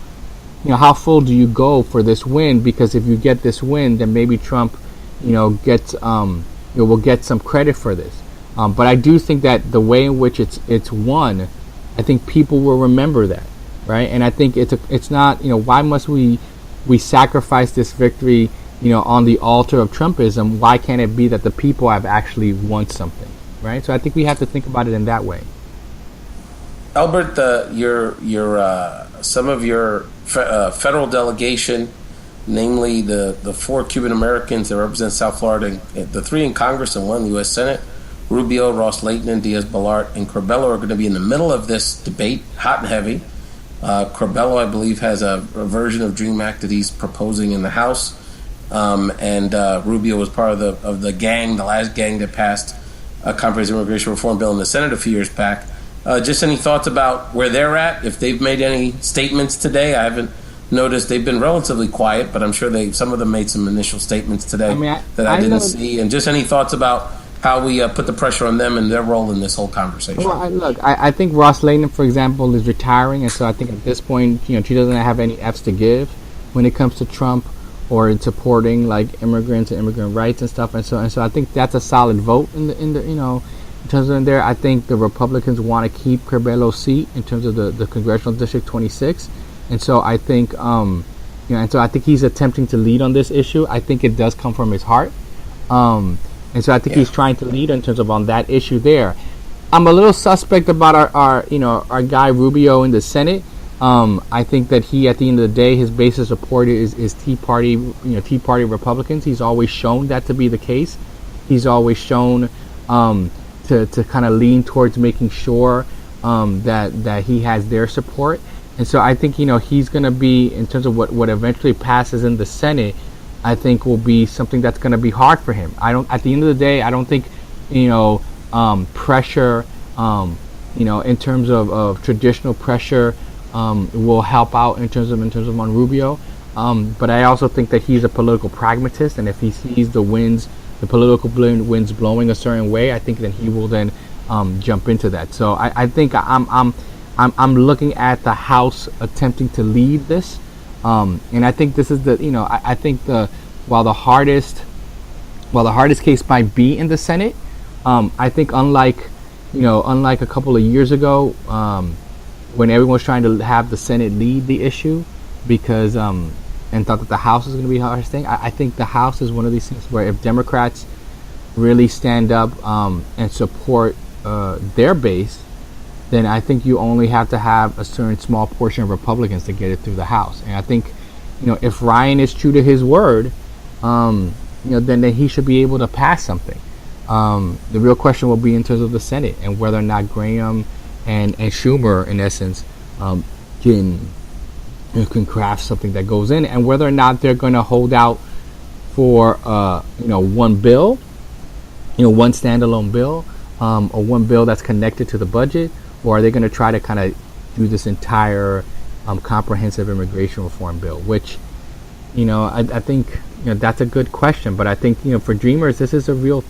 do you go for this win? Because if you get this win, then maybe Trump, gets will get some credit for this. But I do think that the way in which it's won, I think people will remember that, right? And I think it's not, why must we sacrifice this victory, on the altar of Trumpism? Why can't it be that the people have actually won something, right? So I think we have to think about it in that way. Elbert, some of your federal delegation, namely the 4 Cuban Americans that represent South Florida, the 3 in Congress and 1 in the U.S. Senate, Rubio, Ross-Leighton, Diaz-Balart, and Corbello are going to be in the middle of this debate, hot and heavy. Corbello, I believe, has a version of DREAM Act that he's proposing in the House, and Rubio was part of the gang, the last gang that passed a comprehensive immigration reform bill in the Senate a few years back. Just any thoughts about where they're at? If they've made any statements today, I haven't noticed. They've been relatively quiet, but I'm sure some of them made some initial statements today that I didn't see. And just any thoughts about how we put the pressure on them and their role in this whole conversation? Well, I think Ross-Leighton, for example, is retiring, and so I think at this point, she doesn't have any F's to give when it comes to Trump or in supporting like immigrants and immigrant rights and stuff. And so I think that's a solid vote in the in terms of there. I think the Republicans want to keep Corbello's seat in terms of the congressional district 26, and so I think and so I think he's attempting to lead on this issue. I think it does come from his heart. And so I think he's trying to lead in terms of on that issue there. I'm a little suspect about our guy Rubio in the Senate. I think that he, at the end of the day, his base of support is Tea Party Republicans. He's always shown that to be the case. He's always shown to kind of lean towards making sure that he has their support. And so I think he's going to be, in terms of what eventually passes in the Senate, I think will be something that's going to be hard for him. At the end of the day, I don't think, pressure, in terms of traditional pressure, will help out in terms of on Rubio. But I also think that he's a political pragmatist, and if he sees the political winds blowing a certain way, I think that he will then jump into that. So I think I'm looking at the House attempting to lead this. And I think this is I think while the hardest case might be in the Senate, I think unlike a couple of years ago, when everyone was trying to have the Senate lead the issue because and thought that the House was going to be the hardest thing, I think the House is one of these things where if Democrats really stand up and support their base, then I think you only have to have a certain small portion of Republicans to get it through the House. And I think, if Ryan is true to his word, then he should be able to pass something. The real question will be in terms of the Senate and whether or not Graham and Schumer, in essence, can craft something that goes in, and whether or not they're going to hold out for one bill, one standalone bill, or one bill that's connected to the budget. Or are they going to try to kind of do this entire comprehensive immigration reform bill? Which, I think that's a good question. But I think for Dreamers, this is real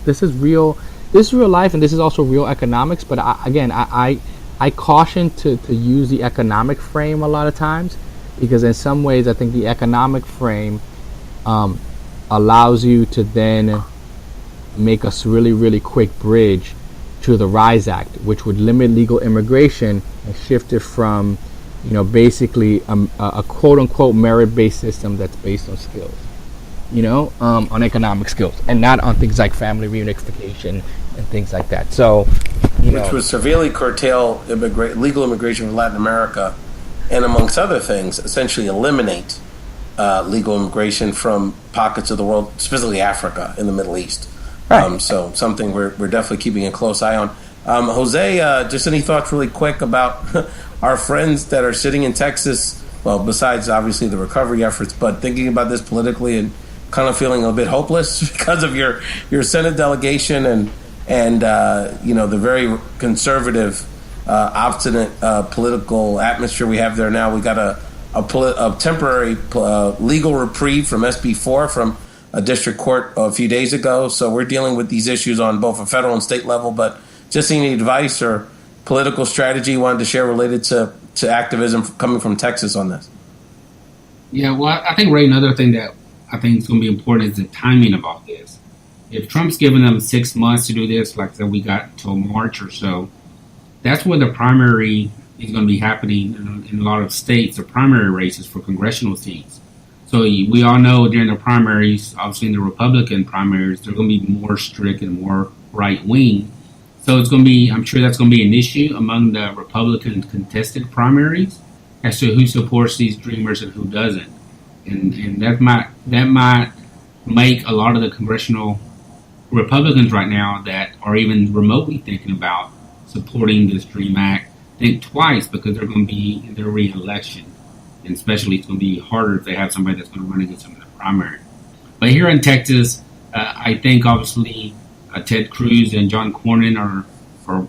life, and this is also real economics. But I I caution to use the economic frame a lot of times, because in some ways I think the economic frame allows you to then make a really, really quick bridge to the RISE Act, which would limit legal immigration and shift it from, basically a quote-unquote merit-based system that's based on skills, on economic skills, and not on things like family reunification and things like that. So, which would severely curtail legal immigration from Latin America, and amongst other things, essentially eliminate legal immigration from pockets of the world, specifically Africa and the Middle East. Right. So something we're definitely keeping a close eye on. Jose, just any thoughts really quick about our friends that are sitting in Texas, well, besides obviously the recovery efforts, but thinking about this politically and kind of feeling a bit hopeless because of your Senate delegation and the very conservative, obstinate political atmosphere we have there now. We got a temporary legal reprieve from SB 4 from a district court a few days ago. So we're dealing with these issues on both a federal and state level, but just any advice or political strategy you wanted to share related to activism coming from Texas on this? Yeah, well, I think, Ray, another thing that I think is going to be important is the timing of all this. If Trump's given them 6 months to do this, like I said, we got till March or so, that's when the primary is going to be happening in a lot of states, the primary races for congressional seats. So we all know during the primaries, obviously in the Republican primaries, they're going to be more strict and more right-wing. So it's going to be, I'm sure that's going to be an issue among the Republican contested primaries as to who supports these dreamers and who doesn't. And that might make a lot of the congressional Republicans right now that are even remotely thinking about supporting this DREAM Act think twice, because they're going to be in their re-election. And especially it's going to be harder if they have somebody that's going to run against them in the primary. But here in Texas, I think obviously Ted Cruz and John Cornyn are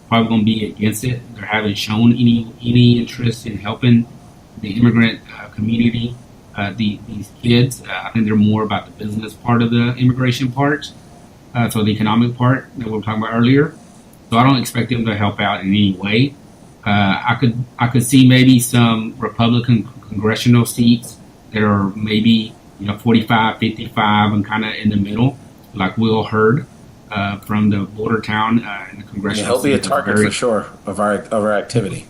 probably going to be against it. They haven't shown any interest in helping the immigrant community, these kids. I think they're more about the business part of the immigration part, so the economic part that we were talking about earlier. So I don't expect them to help out in any way. I could see maybe some Republican congressional seats that are maybe 45, 55, and kind of in the middle, like Will Hurd from the border town in the congressional. He'll be a target for sure of our activity.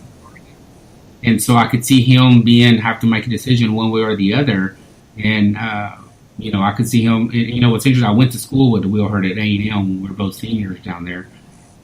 And so I could see him have to make a decision one way or the other. And I could see him. What's interesting, I went to school with Will Hurd at A&M when we were both seniors down there.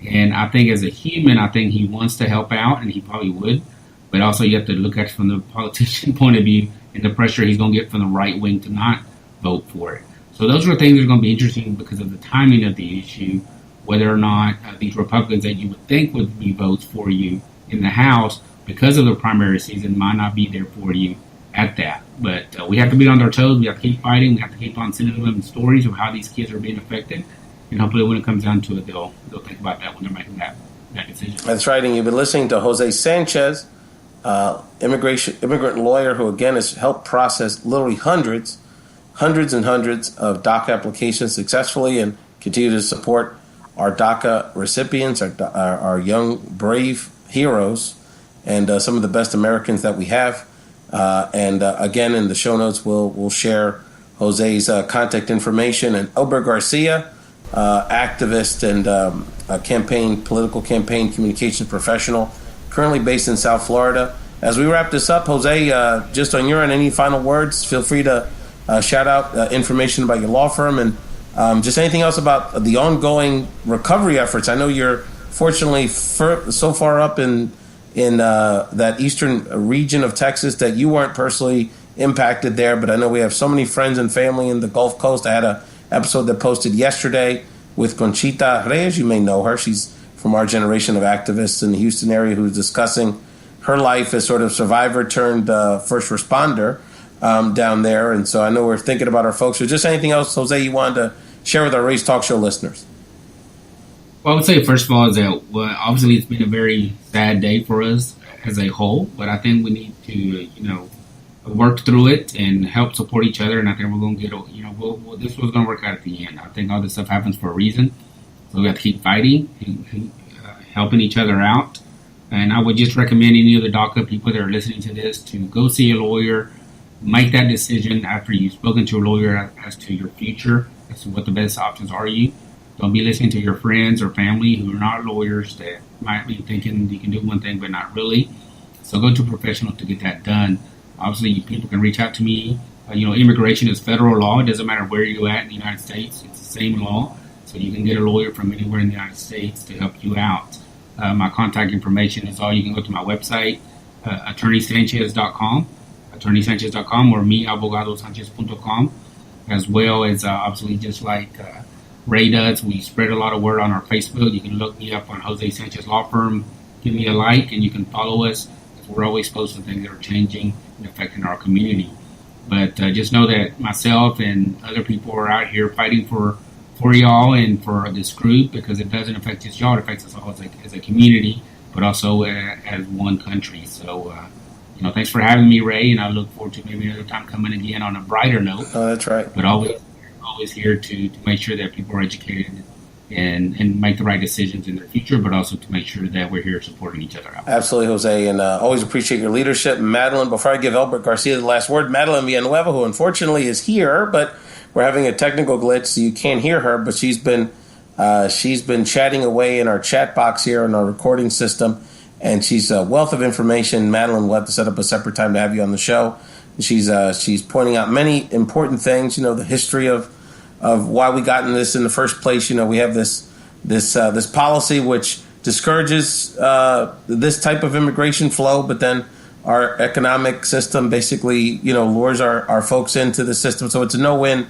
And I think as a human, I think he wants to help out, and he probably would. But also you have to look at it from the politician point of view and the pressure he's going to get from the right wing to not vote for it. So those are things that are going to be interesting because of the timing of the issue, whether or not these Republicans that you would think would be votes for you in the House because of the primary season might not be there for you at that. But we have to be on our toes. We have to keep fighting. We have to keep on sending them stories of how these kids are being affected. And hopefully when it comes down to it, they'll think about that when they're making that decision. That's right. And you've been listening to Jose Sanchez, immigrant lawyer who, again, has helped process literally hundreds and hundreds of DACA applications successfully and continue to support our DACA recipients, our young, brave heroes, and some of the best Americans that we have. Again, in the show notes, we'll share Jose's contact information. And Elbert Garcia, activist and political campaign communications professional, currently based in South Florida. As we wrap this up, Jose, just on your end, any final words? Feel free to shout out information about your law firm and just anything else about the ongoing recovery efforts. I know you're fortunately so far up in that eastern region of Texas that you weren't personally impacted there, but I know we have so many friends and family in the Gulf Coast. I had an episode that posted yesterday with Conchita Reyes. You may know her. She's from our generation of activists in the Houston area who's discussing her life as sort of survivor turned first responder down there. And so I know we're thinking about our folks. So just anything else, Jose, you wanted to share with our Race Talk Show listeners? Well, I would say, first of all, is that obviously it's been a very sad day for us as a whole, but I think we need to, work through it and help support each other. And I think we're going to get, this was going to work out at the end. I think all this stuff happens for a reason. So we have to keep fighting, helping each other out. And I would just recommend any of the DACA people that are listening to this to go see a lawyer, make that decision after you've spoken to a lawyer as to your future, as to what the best options are you. Don't be listening to your friends or family who are not lawyers that might be thinking you can do one thing but not really. So go to a professional to get that done. Obviously, people can reach out to me. Immigration is federal law. It doesn't matter where you're at in the United States. It's the same law. So you can get a lawyer from anywhere in the United States to help you out. My contact information is all. You can go to my website, attorneysanchez.com, or meabogadosanchez.com, as well as obviously just like Ray does. We spread a lot of word on our Facebook. You can look me up on Jose Sanchez Law Firm. Give me a like, and you can follow us. We're always posting things that are changing and affecting our community. But just know that myself and other people are out here fighting for y'all and for this group, because it doesn't affect just y'all. It affects us all as a community, but also as one country. So, thanks for having me, Ray, and I look forward to maybe another time coming again on a brighter note. Oh, that's right. But always here to make sure that people are educated and make the right decisions in their future, but also to make sure that we're here supporting each other out. Absolutely, Jose, and always appreciate your leadership. Madeleine, before I give Elbert Garcia the last word, Madeleine Villanueva, who unfortunately is here, but we're having a technical glitch, so you can't hear her, but she's been chatting away in our chat box here in our recording system, and she's a wealth of information. Madeleine, we'll have to set up a separate time to have you on the show. She's pointing out many important things, the history of why we got in this in the first place. We have this policy which discourages this type of immigration flow, but then our economic system basically, lures our folks into the system. So it's a no-win.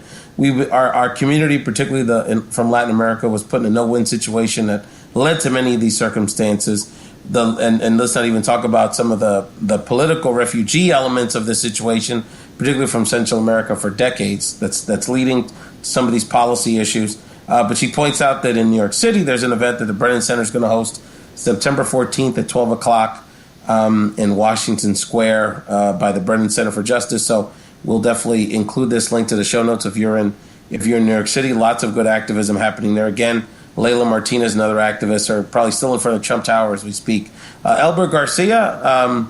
Our community, particularly from Latin America, was put in a no-win situation that led to many of these circumstances. And let's not even talk about some of the political refugee elements of this situation, particularly from Central America for decades. That's leading to some of these policy issues. But she points out that in New York City, there's an event that the Brennan Center is going to host September 14th at 12 o'clock in Washington Square by the Brennan Center for Justice. So we'll definitely include this link to the show notes if you're in New York City. Lots of good activism happening there. Again, Leila Martinez and other activists are probably still in front of Trump Tower as we speak. Elbert Garcia,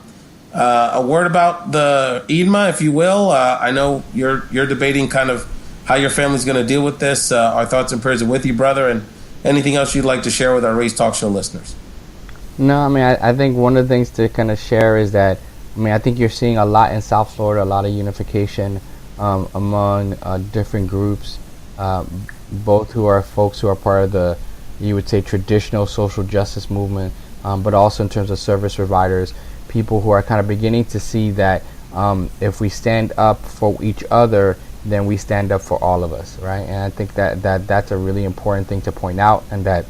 a word about the Irma, if you will. I know you're debating kind of how your family's going to deal with this. Our thoughts and prayers are with you, brother. And anything else you'd like to share with our Race Talk Show listeners? No, I mean, I think one of the things to kind of share is that, I think you're seeing a lot in South Florida, a lot of unification among different groups, both who are folks who are part of the, you would say, traditional social justice movement, but also in terms of service providers, people who are kind of beginning to see that if we stand up for each other, then we stand up for all of us, right? And I think that's a really important thing to point out, and that,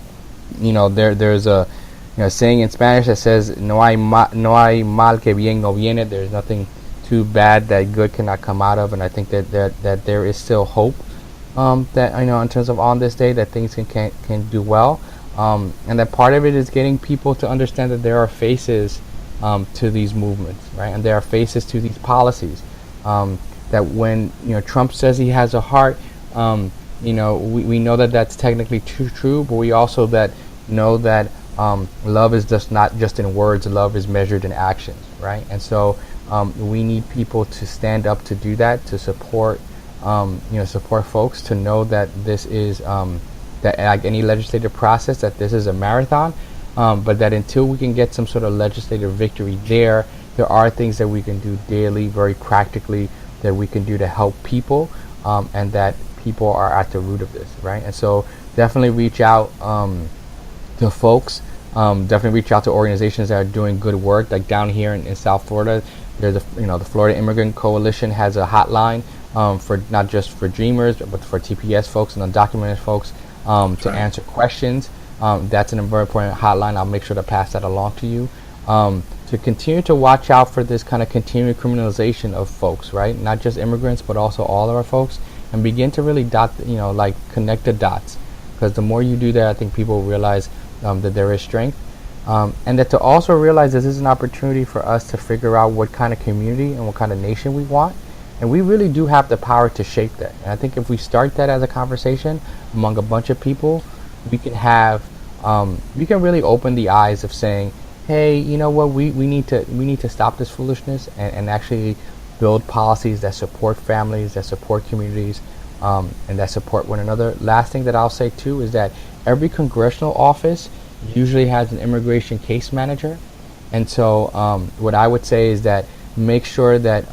there's a saying in Spanish that says, no hay mal que bien no viene. There's nothing too bad that good cannot come out of. And I think that there is still hope, that, in terms of on this day, that things can do well. And that part of it is getting people to understand that there are faces to these movements, right? And there are faces to these policies. That when, Trump says he has a heart, we know that that's technically true, but we also know that love is just not just in words. Love is measured in actions, right? And so we need people to stand up to do that, to support folks, to know that this is that, like any legislative process, that this is a marathon, but that until we can get some sort of legislative victory there are things that we can do daily, very practically, that we can do to help people, and that people are at the root of this, right? And so definitely reach out to folks, definitely reach out to organizations that are doing good work. Like down here in South Florida, there's the Florida Immigrant Coalition has a hotline for not just for Dreamers, but for TPS folks and undocumented folks to answer questions. That's an very important hotline. I'll make sure to pass that along to you. To continue to watch out for this kind of continued criminalization of folks, right? Not just immigrants, but also all of our folks, and begin to really connect the dots. Because the more you do that, I think people realize that there is strength, and that to also realize this is an opportunity for us to figure out what kind of community and what kind of nation we want. And we really do have the power to shape that. And I think if we start that as a conversation among a bunch of people, we can have, we can really open the eyes of saying, hey, you know what, we need to stop this foolishness and actually build policies that support families, that support communities, and that support one another. Last thing that I'll say too is that every congressional office usually has an immigration case manager. And so what I would say is that make sure that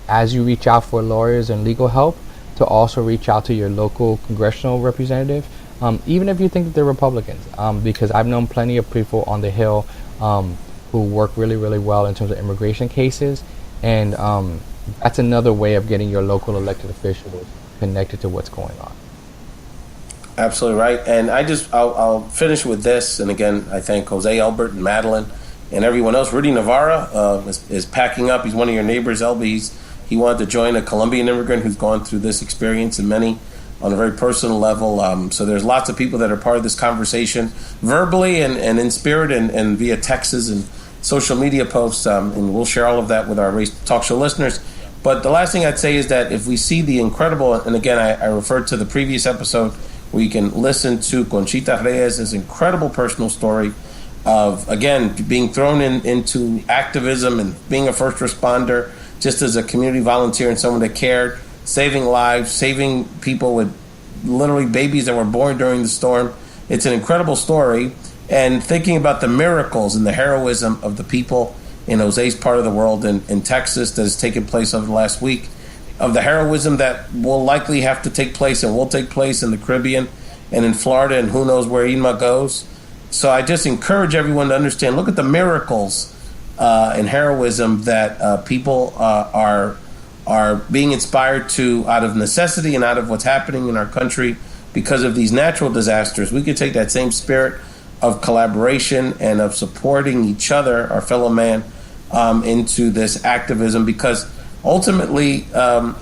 as you reach out for lawyers and legal help, to also reach out to your local congressional representative, even if you think that they're Republicans, because I've known plenty of people on the Hill who work really, really well in terms of immigration cases. And that's another way of getting your local elected officials connected to what's going on. Absolutely right. And I'll finish with this. And again, I thank Jose, Elbert, and Madeleine, and everyone else. Rudy Navarra is packing up. He's one of your neighbors, Elby. He wanted to join a Colombian immigrant who's gone through this experience, and many on a very personal level. So there's lots of people that are part of this conversation, verbally and in spirit, and via texts and social media posts. And we'll share all of that with our Race Talk Show listeners. But the last thing I'd say is that if we see the incredible, and again, I referred to the previous episode where you can listen to Conchita Reyes' incredible personal story of, again, being thrown into activism and being a first responder, just as a community volunteer and someone that cared, saving lives, saving people with literally babies that were born during the storm. It's an incredible story. And thinking about the miracles and the heroism of the people in Jose's part of the world in Texas that has taken place over the last week, of the heroism that will likely have to take place and will take place in the Caribbean and in Florida, and who knows where Irma goes. So I just encourage everyone to understand, look at the miracles and heroism that people are being inspired to out of necessity and out of what's happening in our country because of these natural disasters. We could take that same spirit of collaboration and of supporting each other, our fellow man, into this activism, because ultimately,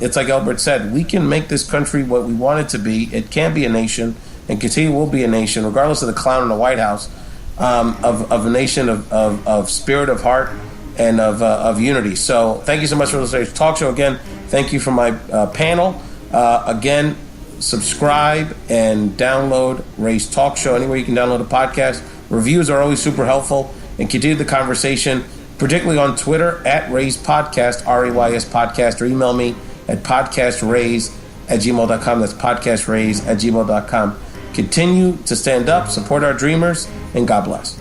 it's like Elbert said, we can make this country what we want it to be. It can be a nation and continue will be a nation, regardless of the clown in the White House, of a nation of spirit, of heart, and of unity. So thank you so much for listening to the talk show. Again, thank you for my panel. Again, subscribe and download Ray's Talk Show anywhere you can download a podcast. Reviews are always super helpful, and continue the conversation, particularly on Twitter at Ray's Podcast, RAYS Podcast, or email me at podcastrays@gmail.com. That's podcastrays@gmail.com. Continue to stand up, support our dreamers, and God bless.